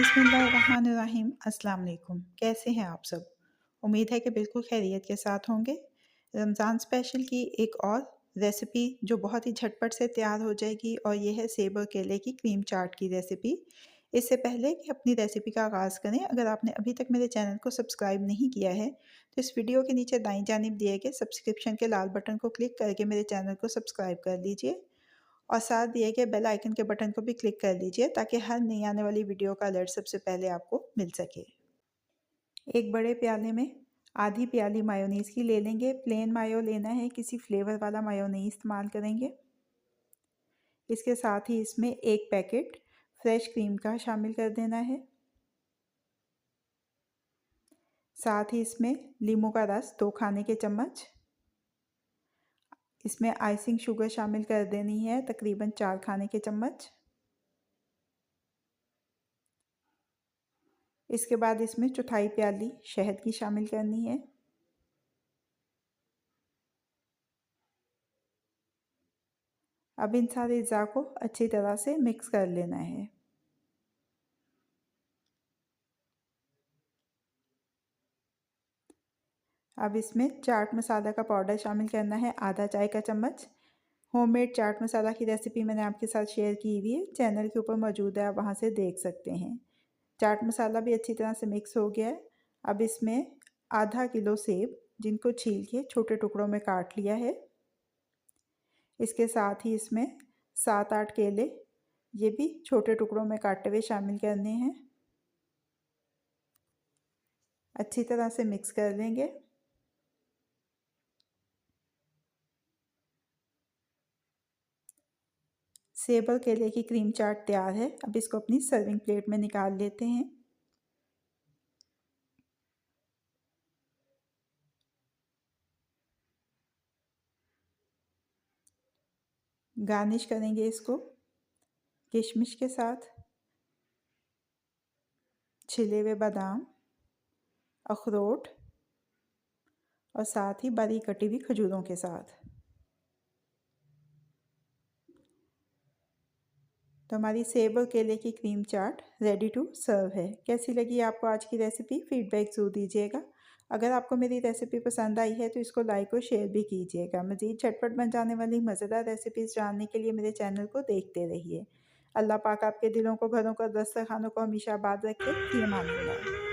बिस्मिल्लाहिर्रहमानिर्रहीम। अस्सलाम वालेकुम। कैसे हैं आप सब? उम्मीद है कि बिल्कुल खैरियत के साथ होंगे। रमज़ान स्पेशल की एक और रेसिपी जो बहुत ही झटपट से तैयार हो जाएगी और ये है सेब और केले की क्रीम चाट की रेसिपी। इससे पहले कि अपनी रेसिपी का आगाज़ करें, अगर आपने अभी तक मेरे चैनल को सब्सक्राइब नहीं किया है, तो इस वीडियो के नीचे दाईं जानिब दिए गए सब्सक्रिप्शन के लाल बटन को क्लिक करके मेरे चैनल को सब्सक्राइब कर लीजिए और साथ दिए गए बेल आइकन के बटन को भी क्लिक कर लीजिए ताकि हर नई आने वाली वीडियो का अलर्ट सबसे पहले आपको मिल सके। एक बड़े प्याले में आधी प्याली मायोनीज़ की ले लेंगे। प्लेन मायो लेना है, किसी फ्लेवर वाला मायो नहीं इस्तेमाल करेंगे। इसके साथ ही इसमें एक पैकेट फ्रेश क्रीम का शामिल कर देना है। साथ ही इसमें नींबू का रस 2 खाने के चम्मच। इसमें आइसिंग शुगर शामिल कर देनी है, तकरीबन 4 खाने के चम्मच। इसके बाद इसमें चौथाई प्याली शहद की शामिल करनी है। अब इन सारे अज़ा को अच्छी तरह से मिक्स कर लेना है। अब इसमें चाट मसाला का पाउडर शामिल करना है, आधा चाय का चम्मच। होममेड चाट मसाला की रेसिपी मैंने आपके साथ शेयर की हुई है, चैनल के ऊपर मौजूद है, आप वहाँ से देख सकते हैं। चाट मसाला भी अच्छी तरह से मिक्स हो गया है। अब इसमें आधा किलो सेब जिनको छील के छोटे टुकड़ों में काट लिया है। इसके साथ ही इसमें 7-8 केले, ये भी छोटे टुकड़ों में काटे हुए शामिल करने हैं। अच्छी तरह से मिक्स कर लेंगे। सेब और केले की क्रीम चाट तैयार है। अब इसको अपनी सर्विंग प्लेट में निकाल लेते हैं। गार्निश करेंगे इसको किशमिश के साथ, छिले हुए बादाम, अखरोट और साथ ही बारीक कटी हुई खजूरों के साथ। तो हमारी सेब और केले की cream chaat ready to serve है। कैसी लगी आपको आज की रेसिपी? फीडबैक ज़रूर दीजिएगा। अगर आपको मेरी रेसिपी पसंद आई है तो इसको लाइक और शेयर भी कीजिएगा। मज़ीद झटपट बन जाने वाली मज़ेदार रेसिपीज़ जानने के लिए मेरे चैनल को देखते रहिए। अल्लाह पाक आपके दिलों को, घरों को, दस्तरखानों को हमेशा आबाद रखे। फ़ी अमान अल्लाह।